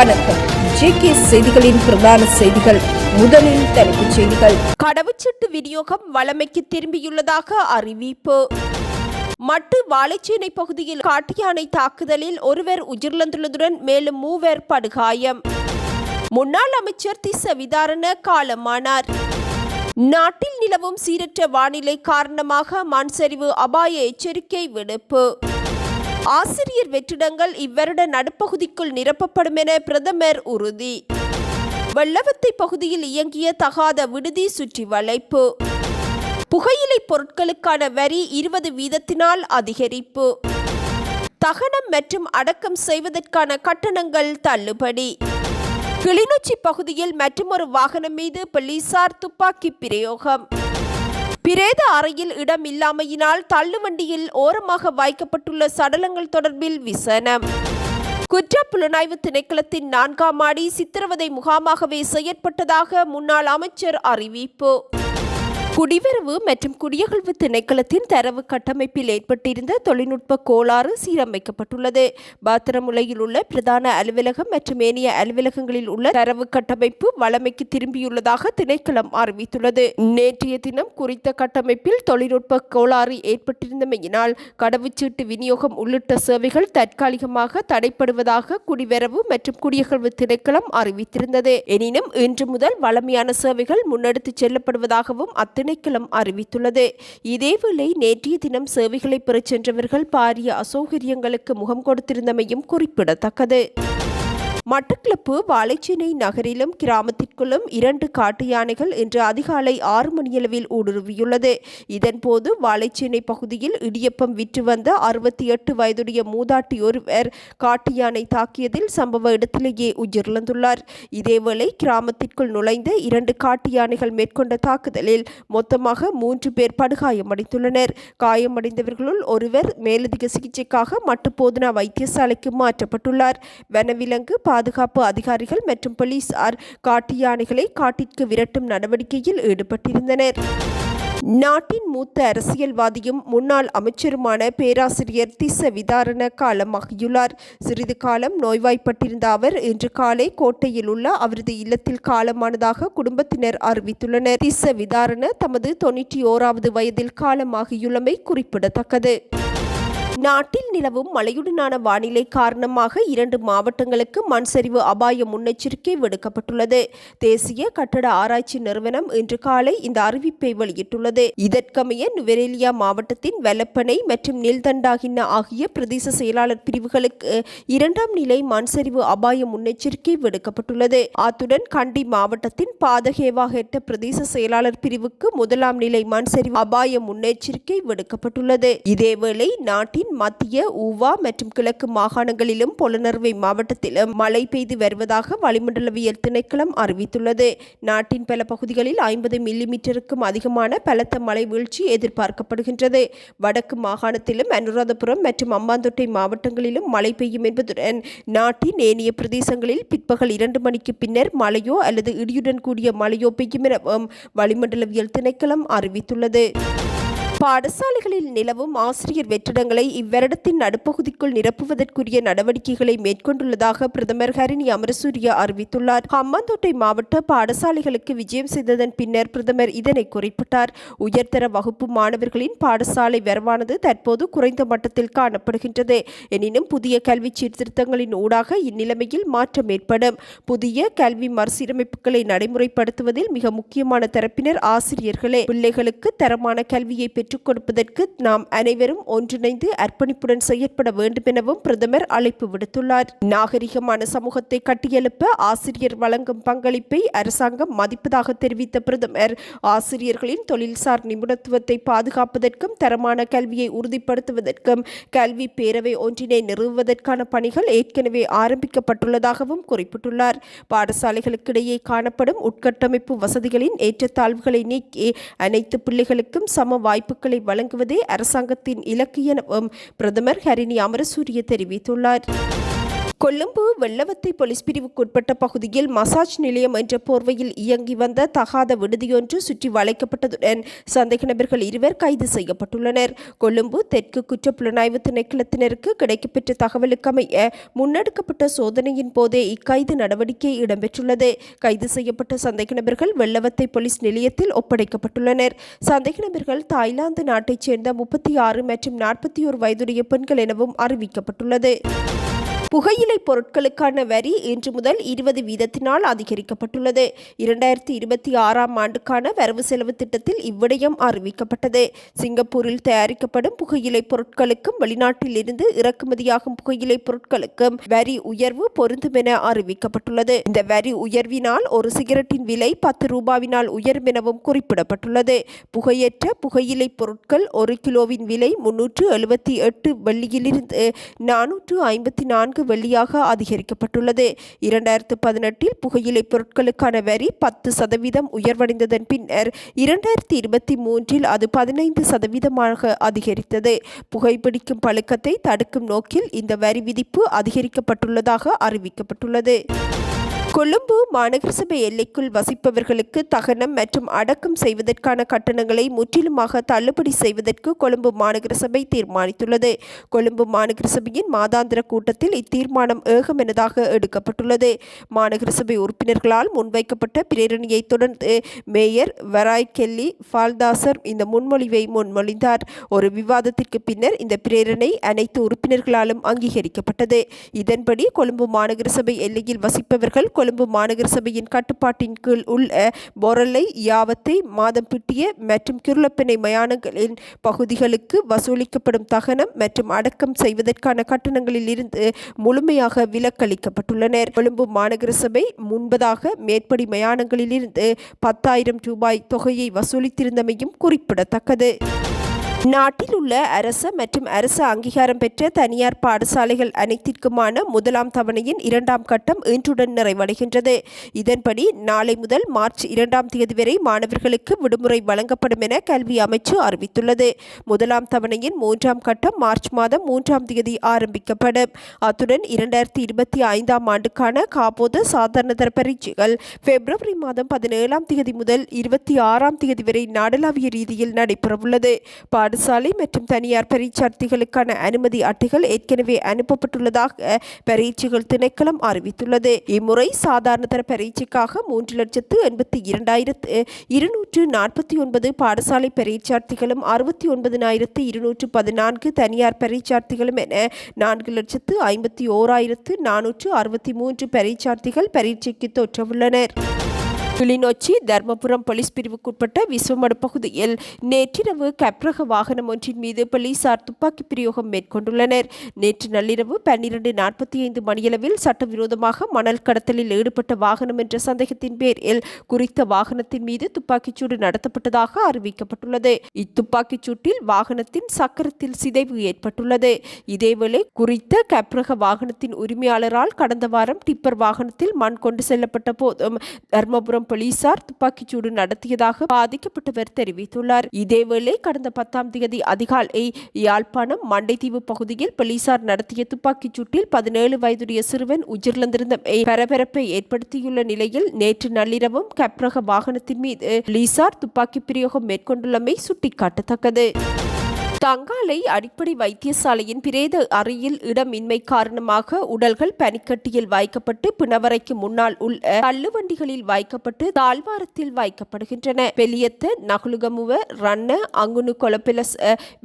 வணக்கம். ஜேகே செய்திகளின் பிரதான செய்திகள். முதலில் தலைப்புச் செய்திகள். கடவுச்சீட்டு விநியோகம் வழமைக்கு திரும்பியுள்ளதாக அறிவிப்பு. மட்டு வாழைச்சேனை பகுதியில் காட்டு யானை தாக்குதலில் ஒருவர் உயிரிழந்துள்ளதுடன் மேலும் 3 படுகாயம். முன்னாள் அமைச்சர் திஸ்ஸ விதாரண காலமானார். நாட்டில் நிலவும் சீரற்ற வானிலை காரணமாக மண் சரிவு அபாய எச்சரிக்கை விடுப்பு. ஆசிரியர் வெற்றிடங்கள் இவ்வருட நடுப்பகுதிக்குள் நிரப்பப்படும் என பிரதமர் உறுதி. வெள்ளவத்தை பகுதியில் இயங்கிய தகாத விடுதி சுற்றி வளைப்பு. புகையிலை பொருட்களுக்கான வரி 20% அதிகரிப்பு. தகனம் மற்றும் அடக்கம் செய்வதற்கான கட்டணங்கள் தள்ளுபடி. கிளிநொச்சி பகுதியில் மற்றொரு வாகனம் மீது போலீசார் துப்பாக்கி பிரயோகம். பிரேத அறையில் இடம் இல்லாமையினால் தள்ளுவண்டியில் ஓரமாக வைக்கப்பட்டுள்ள சடலங்கள் தொடர்பில் விசனம். குற்றப்புலனாய்வு திணைக்களத்தின் 4ஆம் மாடி சித்திரவதை முகாமாகவே செயற்பட்டதாக முன்னாள் அமைச்சர் அறிவிப்பு. குடிவரவு மற்றும் குடியகழ்வு திணைக்களத்தின் தரவு கட்டமைப்பில் ஏற்பட்டிருந்த தொழில்நுட்ப கோளாறு சீரமைக்கப்பட்டுள்ளது. பாத்திரமுலையில் உள்ள பிரதான அலுவலகம் மற்றும் ஏனைய அலுவலகங்களில் உள்ள தரவு கட்டமைப்பு வழமைக்கு திரும்பியுள்ளதாக திணைக்களம் அறிவித்துள்ளது. நேற்றைய தினம் குறித்த கட்டமைப்பில் தொழில்நுட்ப கோளாறு ஏற்பட்டிருந்தமையினால் கடவுச்சீட்டு விநியோகம் உள்ளிட்ட சேவைகள் தற்காலிகமாக தடைப்படுவதாக குடிவரவு மற்றும் குடியகழ்வு திணைக்களம் அறிவித்திருந்தது. எனினும் இன்று முதல் வழமையான சேவைகள் முன்னெடுத்துச் செல்லப்படுவதாகவும் திணைக்களம் அறிவித்துள்ளது. இதேவேளை நேற்றைய தினம் சேவைகளை பெறச் சென்றவர்கள் பாரிய அசௌகரியங்களுக்கு முகம் கொடுத்திருந்தமையும் குறிப்பிடத்தக்கது. மட்டக்களப்பு வாழைச்சேனை நகரிலும் கிராமத்திற்குள்ளும் 2 காட்டு யானைகள் இன்று அதிகாலை 6 மணியளவில் ஊடுருவியுள்ளது. இதன்போது வாழைச்சேனை பகுதியில் இடியப்பம் விற்று வந்த 68 வயதுடைய மூதாட்டி ஒருவர் காட்டு யானை தாக்கியதில் சம்பவ இடத்திலேயே உயிரிழந்துள்ளார். இதேவேளை கிராமத்திற்குள் நுழைந்த 2 காட்டு யானைகள் மேற்கொண்ட தாக்குதலில் மொத்தமாக 3 பேர் படுகாயமடைந்துள்ளனர். காயமடைந்தவர்களுள் ஒருவர் மேலதிக சிகிச்சைக்காக மட்டுப்போதனா வைத்தியசாலைக்கு மாற்றப்பட்டுள்ளார். வனவிலங்கு பாதுகாப்பு அதிகாரிகள் மற்றும் போலீசார் காட்டு யானைகளை காட்டிற்கு விரட்டும் நடவடிக்கையில் ஈடுபட்டிருந்தனர். நாட்டின் மூத்த அரசியல்வாதியும் முன்னாள் அமைச்சருமான பேராசிரியர் திஸ்ஸ விதாரண காலமாகியுள்ளார். சிறிது காலம் நோய்வாய்ப்பட்டிருந்த அவர் இன்று காலை கோட்டையில் உள்ள அவரது இல்லத்தில் காலமானதாக குடும்பத்தினர் அறிவித்துள்ளனர். திஸ்ஸ விதாரண தமது 91வது வயதில் காலமாகியுள்ளமை குறிப்பிடத்தக்கது. நாட்டில் நிலவும் மழையுடனான வானிலை காரணமாக 2 மாவட்டங்களுக்கு மண் சரிவு அபாய முன்னெச்சரிக்கை விடுக்கப்பட்டுள்ளது. தேசிய கட்டட ஆராய்ச்சி நிறுவனம் இன்று காலை இந்த அறிவிப்பை வெளியிட்டுள்ளது. இதற்கமைய நுவரெலியா மாவட்டத்தின் வெலப்பனை மற்றும் நீல்தண்டாகின்ன ஆகிய பிரதேச செயலாளர் பிரிவுகளுக்கு 2ஆம் நிலை மண் சரிவு அபாய முன்னெச்சரிக்கை விடுக்கப்பட்டுள்ளது. அத்துடன் கண்டி மாவட்டத்தின் பாதகேவாகெட்ட பிரதேச செயலாளர் பிரிவுக்கு 1ஆம் நிலை மண் சரிவு அபாய முன்னெச்சரிக்கை விடுக்கப்பட்டுள்ளது. இதேவேளை நாட்டின் மத்திய ஊவா மற்றும் கிழக்கு மாகாணங்களிலும் பொலனறுவை மாவட்டத்திலும் மழை பெய்து வருவதாக வளிமண்டலவியல் திணைக்களம் அறிவித்துள்ளது. நாட்டின் பல பகுதிகளில் 50 மில்லிமீட்டருக்கும் அதிகமான பலத்த மழை வீழ்ச்சி எதிர்பார்க்கப்படுகின்றது. வடக்கு மாகாணத்திலும் அனுராதபுரம் மற்றும் அம்பாந்தோட்டை மாவட்டங்களிலும் மழை பெய்யும் என்பதுடன் நாட்டின் ஏனைய பிரதேசங்களில் பிற்பகல் 2 மணிக்கு பின்னர் மழையோ அல்லது இடியுடன் கூடிய மழையோ பெய்யும் எனவும் வளிமண்டலவியல் திணைக்களம் அறிவித்துள்ளது. பாடசாலைகளில் நிலவும் ஆசிரியர் வெற்றிடங்களை இவ்வருடத்தின் நடுப்பகுதிக்குள் நிரப்புவதற்குரிய நடவடிக்கைகளை மேற்கொண்டுள்ளதாக பிரதமர் ஹரிணி அமரசூரிய அறிவித்துள்ளார். ஹம்பாந்தோட்டை மாவட்ட பாடசாலைகளுக்கு விஜயம் செய்ததன் பின்னர் பிரதமர் இதனை குறிப்பிட்டார். உயர்தர வகுப்பு மாணவர்களின் பாடசாலை வரவானது தற்போது குறைந்த மட்டத்தில் காணப்படுகின்றது. எனினும் புதிய கல்வி சீர்திருத்தங்களின் ஊடாக இந்நிலைமையில் மாற்றம் ஏற்படும். புதிய கல்வி மறுசீரமைப்புகளை நடைமுறைப்படுத்துவதில் மிக முக்கியமான தரப்பினர் ஆசிரியர்களே. பிள்ளைகளுக்கு தரமான கல்வியை பெற்றுக் கொடுப்பதற்கு நாம் அனைவரும் ஒன்றிணைந்து அர்ப்பணிப்புடன் செயற்பட வேண்டும் எனவும் பிரதமர் அழைப்பு விடுத்துள்ளார். நாகரிகமான சமூகத்தை கட்டியெழுப்ப ஆசிரியர் வழங்கும் பங்களிப்பை அரசாங்கம் மதிப்பதாக தெரிவித்த பிரதமர் ஆசிரியர்களின் தொழில்சார் நிபுணத்துவத்தை பாதுகாப்பதற்கும் தரமான கல்வியை உறுதிப்படுத்துவதற்கும் கல்வி பேரவை ஒன்றினை நிறுவுவதற்கான பணிகள் ஏற்கனவே ஆரம்பிக்கப்பட்டுள்ளதாகவும் குறிப்பிட்டுள்ளார். பாடசாலைகளுக்கிடையே காணப்படும் உட்கட்டமைப்பு வசதிகளின் ஏற்றத்தாழ்வுகளை நீக்கி அனைத்து பிள்ளைகளுக்கும் சம வாய்ப்புகளை வழங்குவதே அரசாங்கத்தின் இலக்கு எனவும் பிரதமர் ஹரிணி அமரசூரிய தெரிவித்துள்ளார். கொழும்பு வெள்ளவத்தை போலீஸ் பிரிவுக்குட்பட்ட பகுதியில் மசாஜ் நிலையம் என்ற போர்வையில் இயங்கி வந்த தகாத விடுதியொன்று சுற்றி வளைக்கப்பட்டதுடன் சந்தேக நபர்கள் 2 கைது செய்யப்பட்டுள்ளனர். கொழும்பு தெற்கு குற்றப்புலனாய்வு திணைக்களத்தினருக்கு கிடைக்கப்பெற்ற தகவலுக்கமைய முன்னெடுக்கப்பட்ட சோதனையின் போதே இக்கைது நடவடிக்கை இடம்பெற்றுள்ளது. கைது செய்யப்பட்ட சந்தேக நபர்கள் வெள்ளவத்தை போலீஸ் நிலையத்தில் ஒப்படைக்கப்பட்டுள்ளனர். சந்தேக நபர்கள் தாய்லாந்து நாட்டைச் சேர்ந்த 36 மற்றும் 41 வயதுடைய பெண்கள் எனவும் அறிவிக்கப்பட்டுள்ளது. புகையிலை பொருட்களுக்கான வரி இன்று முதல் 20 வீதத்தினால் அதிகரிக்கப்பட்டுள்ளது. 2026ஆம் ஆண்டுக்கான வரவு செலவு திட்டத்தில் இவ்விடயம் அறிவிக்கப்பட்டது. சிங்கப்பூரில் தயாரிக்கப்படும் புகையிலை பொருட்களுக்கும் வெளிநாட்டில் இருந்து இறக்குமதியாகும் புகையிலை பொருட்களுக்கும் வரி உயர்வு பொருந்தும் என அறிவிக்கப்பட்டுள்ளது. இந்த வரி உயர்வினால் ஒரு சிகரெட்டின் விலை 10 ரூபாவினால் உயரும் எனவும் குறிப்பிடப்பட்டுள்ளது. புகையற்ற புகையிலை பொருட்கள் 1 கிலோவின் விலை 378 வெள்ளியிலிருந்து 454 வெள்ளியாக அதிகரிக்கப்பட்டுள்ளது. 2018இல் புகையிலை பொருட்களுக்கான வரி 10% உயர்வடைந்ததன் பின்னர் 2023இல் அது 15% அதிகரித்தது. புகைப்பிடிக்கும் பழக்கத்தை தடுக்கும் நோக்கில் இந்த வரி விதிப்பு அதிகரிக்கப்பட்டுள்ளதாக அறிவிக்கப்பட்டுள்ளது. கொழும்பு மாநகர சபை எல்லைக்குள் வசிப்பவர்களுக்கு தகனம் மற்றும் அடக்கம் செய்வதற்கான கட்டணங்களை முற்றிலுமாக தள்ளுபடி செய்வதற்கு கொழும்பு மாநகர சபை தீர்மானித்துள்ளது. கொழும்பு மாநகர சபையின் மாதாந்திர கூட்டத்தில் இத்தீர்மானம் ஏகமனதாக எடுக்கப்பட்டுள்ளது. மாநகர சபை உறுப்பினர்களால் முன்வைக்கப்பட்ட பிரேரணையை தொடர்ந்து மேயர் வராய் கெல்லி ஃபால்தாசர் இந்த முன்மொழிவை முன்மொழிந்தார். ஒரு விவாதத்திற்கு பின்னர் இந்த பிரேரணை அனைத்து உறுப்பினர்களாலும் அங்கீகரிக்கப்பட்டது. இதன்படி கொழும்பு மாநகர சபை எல்லையில் வசிப்பவர்கள் கொழும்பு மாநகர சபையின் கட்டுப்பாட்டின் கீழ் உள்ள பொரலை, யாவத்தை, மாதம்பிட்டிய மற்றும் கிருளப்பனை மயானங்களின் பகுதிகளுக்கு வசூலிக்கப்படும் தகனம் மற்றும் அடக்கம் செய்வதற்கான கட்டணங்களில் இருந்து முழுமையாக விலக்களிக்கப்பட்டுள்ளனர். கொழும்பு மாநகர சபை முன்பதாக மேற்படி மயானங்களில் இருந்து 10,000 ரூபாய் தொகையை வசூலித்திருந்தமையும் குறிப்பிடத்தக்கது. நாட்டில் உள்ள அரச மற்றும் அரச அங்கீகாரம் பெற்ற தனியார் பாடசாலைகள் அனைத்திற்குமான முதலாம் தவணையின் 2ஆம் கட்டம் இன்றுடன் நிறைவடைகின்றது. இதன்படி நாளை முதல் மார்ச் 2ஆம் தேதி வரை மாணவர்களுக்கு விடுமுறை வழங்கப்படும் என கல்வி அமைச்சு அறிவித்துள்ளது. முதலாம் தவணையின் 3ஆம் கட்டம் மார்ச் மாதம் 3ஆம் தேதி ஆரம்பிக்கப்படும். அத்துடன் 2025ஆம் ஆண்டுக்கான காபோத சாதாரணதர பரீட்சைகள் பிப்ரவரி மாதம் 17ஆம் தேதி முதல் 26ஆம் தேதி வரை நாடளாவிய ரீதியில் நடைபெறவுள்ளது. பாடசாலை மற்றும் தனியார் பரீட்சார்த்திகளுக்கான அனுமதி அட்டைகள் ஏற்கனவே அனுப்பப்பட்டுள்ளதாக பரீட்சைகள் திணைக்களம் அறிவித்துள்ளது. இம்முறை சாதாரணதர பரீட்சைக்காக 3,02,249 பாடசாலை பரீட்சார்த்திகளும் 69,214 தனியார் பரீட்சார்த்திகளும் என 4,51,463 பரீட்சார்த்திகள் பரீட்சைக்கு தோற்றவுள்ளனர். கிளிநொச்சி தர்மபுரம் போலீஸ் பிரிவுக்குட்பட்ட விஸ்வமடு பகுதியில் நேற்றிரவு கப்ரக வாகனம் ஒன்றின் மீது போலீசார் துப்பாக்கி பிரயோகம் மேற்கொண்டுள்ளனர். நேற்று நள்ளிரவு 12:45 மணியளவில் சட்டவிரோதமாக மணல் கடத்தலில் ஈடுபட்ட வாகனம் என்ற சந்தேகத்தின் பேரில் குறித்த வாகனத்தின் மீது துப்பாக்கிச்சூடு நடத்தப்பட்டதாக அறிவிக்கப்பட்டுள்ளது. இத்துப்பாக்கிச் சூட்டில் வாகனத்தின் சக்கரத்தில் சிதைவு ஏற்பட்டுள்ளது. இதேவேளை குறித்த கப்ரக வாகனத்தின் உரிமையாளரால் கடந்த வாரம் டிப்பர் வாகனத்தில் மண் கொண்டு செல்லப்பட்ட போதும் தர்மபுரம் போலீசார் துப்பாக்கிச்சூடு நடத்தியதாக பாதிக்கப்பட்டவர் தெரிவித்துள்ளார். இதேவேளை கடந்த 10ஆம் தேதி அதிகாலை யாழ்ப்பாணம் மண்டைத்தீவு பகுதியில் போலீசார் நடத்திய துப்பாக்கிச் சூட்டில் 17 வயதுடைய சிறுவன் உயிரிழந்திருந்தமை பரபரப்பை ஏற்படுத்தியுள்ள நிலையில் நேற்று நள்ளிரவும் கப்ரக வாகனத்தின் மீது போலீசார் துப்பாக்கி பிரயோகம் மேற்கொண்டுள்ளமை சுட்டிக்காட்டத்தக்கது. தங்காலை அடிப்படை வைத்தியசாலையின் பிரேத அறையில் இடமின்மை காரணமாக உடல்கள் பனிக்கட்டியில் வைக்கப்பட்டு பிணவரைக்கு முன்னால் உள்ள தள்ளுவண்டிகளில் வைக்கப்பட்டு தாழ்வாரத்தில் வைக்கப்படுகின்றன. பெலியத்த, நகுலுகமுவ, ரன்ன, அங்குனு கொலப்பெலஸ்,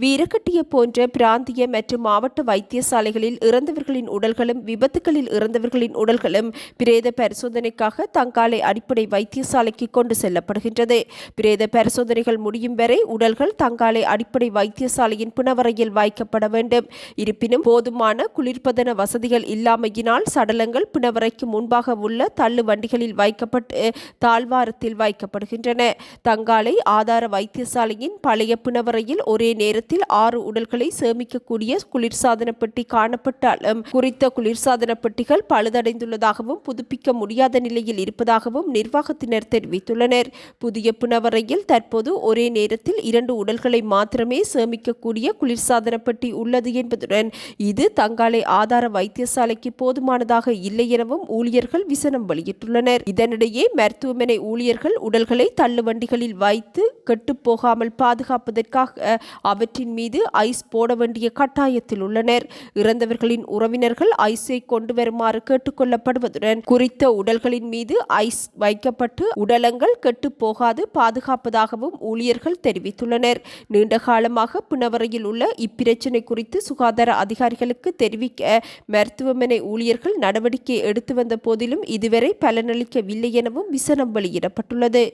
வீரகட்டிய போன்ற பிராந்திய மற்றும் மாவட்ட வைத்தியசாலைகளில் இறந்தவர்களின் உடல்களும் விபத்துகளில் இறந்தவர்களின் உடல்களும் பிரேத பரிசோதனைக்காக தங்காலை அடிப்படை வைத்தியசாலைக்கு கொண்டு செல்லப்படுகின்றது. பிரேத பரிசோதனைகள் முடியும் வரை உடல்கள் தங்காலை அடிப்படை வைத்தியசாலை பிணவரையில் வைக்கப்பட வேண்டும். இருப்பினும் போதுமான குளிர்பதன வசதிகள் இல்லாமையினால் சடலங்கள் பிணவரைக்கு முன்பாக உள்ள தள்ளு வண்டிகளில் வைக்கப்பட்டு தாழ்வாரத்தில் வைக்கப்படுகின்றன. தங்காலை ஆதார வைத்தியசாலையின் பழைய பிணவரையில் ஒரே நேரத்தில் 6 உடல்களை சேமிக்கக்கூடிய குளிர்சாதன பெட்டி காணப்பட்டாலும் குறித்த குளிர்சாதன பெட்டிகள் பழுதடைந்துள்ளதாகவும் புதுப்பிக்க முடியாத நிலையில் இருப்பதாகவும் நிர்வாகத்தினர் தெரிவித்துள்ளனர். புதிய பிணவரையில் தற்போது ஒரே நேரத்தில் 2 உடல்களை மாத்திரமே சேமிக்க வைக்கக்கூடிய குளிர்சாதன பெட்டி உள்ளது என்பதுடன் இது தங்காலை ஆதார வைத்தியசாலைக்கு போதுமானதாக இல்லை எனவும் ஊழியர்கள் விசனம் வெளியிட்டுள்ளனர். இதனிடையே மருத்துவமனை ஊழியர்கள் உடல்களை தள்ளுவண்டிகளில் வைத்து கெட்டுப்போகாமல் பாதுகாப்பதற்காக அவற்றின் மீது ஐஸ் போட வேண்டிய கட்டாயத்தில் உள்ளனர். இறந்தவர்களின் உறவினர்கள் ஐஸை கொண்டு வருமாறு கேட்டுக்கொள்ளப்படுவதுடன் குறித்த உடல்களின் மீது ஐஸ் வைக்கப்பட்டு உடலங்கள் கெட்டு போகாது பாதுகாப்பதாகவும் ஊழியர்கள் தெரிவித்துள்ளனர். நீண்ட காலமாக பிணவரையில் உள்ள இப்பிரச்சினை குறித்து சுகாதார அதிகாரிகளுக்கு தெரிவிக்க மருத்துவமனை ஊழியர்கள் நடவடிக்கை எடுத்து வந்த போதிலும் இதுவரை பலனளிக்கவில்லை எனவும் விசனம் வெளியிடப்பட்டுள்ளது.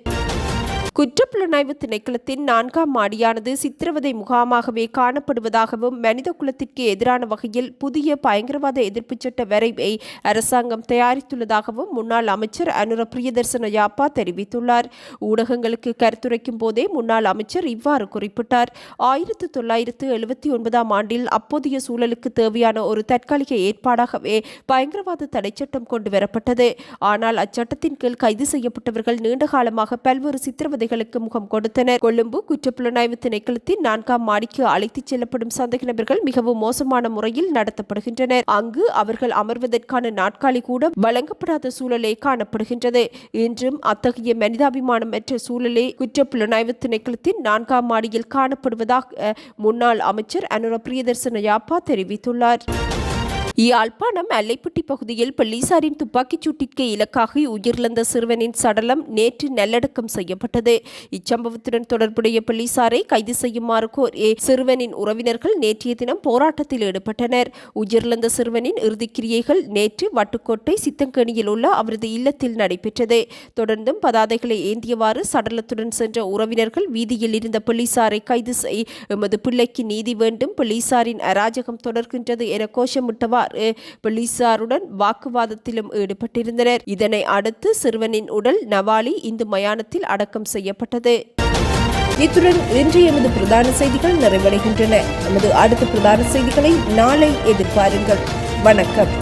குற்றப்புலனாய்வு திணைக்களத்தின் 4ஆம் மாடியானது சித்திரவதை முகாமாகவே காணப்படுவதாகவும் மனித குலத்திற்கு எதிரான வகையில் புதிய பயங்கரவாத எதிர்ப்பு சட்ட வரைவை அரசாங்கம் தயாரித்துள்ளதாகவும் முன்னாள் அமைச்சர் அனுர பிரியதர்சன யாப்பா தெரிவித்துள்ளார். ஊடகங்களுக்கு கருத்துரைக்கும் போதே முன்னாள் அமைச்சர் இவ்வாறு குறிப்பிட்டார். 1979ஆம் ஆண்டில் அப்போதைய சூழலுக்கு தேவையான ஒரு தற்காலிக ஏற்பாடாகவே பயங்கரவாத தடைச்சட்டம் கொண்டு வரப்பட்டது. ஆனால் அச்சட்டத்தின் கீழ் கைது செய்யப்பட்டவர்கள் நீண்ட காலமாக பல்வேறு சித்திரவதை முகம் கொடுத்தனர். கொழும்பு குற்றப்புலனாய்வு திணைக்களத்தின் 4ஆம் மாடிக்கு அழைத்துச் செல்லப்படும் சந்தேக நபர்கள் மிகவும் மோசமான முறையில் நடத்தப்படுகின்றனர். அங்கு அவர்கள் அமர்வதற்கான நாட்காலி கூட வழங்கப்படாத சூழலே காணப்படுகின்றது. இன்றும் அத்தகைய மனிதாபிமானமற்ற சூழலே குற்றப்புலனாய்வு திணைக்களத்தின் 4ஆம் மாடியில் காணப்படுவதாக முன்னாள் அமைச்சர் அனுர பிரியதர்சன யாப்பா தெரிவித்துள்ளார். யாழ்ப்பாணம் அல்லைப்பட்டி பகுதியில் போலீசாரின் துப்பாக்கிச் சூட்டிற்கு இலக்காகி உயிரிழந்த சிறுவனின் சடலம் நேற்று நல்லடக்கம் செய்யப்பட்டது. இச்சம்பவத்துடன் தொடர்புடைய போலீசாரை கைது செய்யுமாறு கோரி சிறுவனின் உறவினர்கள் நேற்றைய தினம் போராட்டத்தில் ஈடுபட்டனர். உயிரிழந்த சிறுவனின் இறுதிக்கிரியைகள் நேற்று வட்டுக்கோட்டை சித்தங்கேணியில் உள்ள அவரது இல்லத்தில் நடைபெற்றது. தொடர்ந்தும் பதாதைகளை ஏந்தியவாறு சடலத்துடன் சென்ற உறவினர்கள் வீதியில் இருந்த போலீசாரை கைது செய், எமது பிள்ளைக்கு நீதி வேண்டும், போலீசாரின் அராஜகம் தொடர்கின்றது என கோஷமிட்டவாறு போலீசாருடன் வாக்குவாதத்திலும் ஈடுபட்டிருந்தனர். இதனை அடுத்து சிறுவனின் உடல் நவாலி இந்து மயானத்தில் அடக்கம் செய்யப்பட்டது. இத்துடன் இன்று எமது பிரதான செய்திகள் நிறைவடைகின்றன. நமது அடுத்த பிரதான செய்திகளை நாளை எதிர்பாருங்கள். வணக்கம்.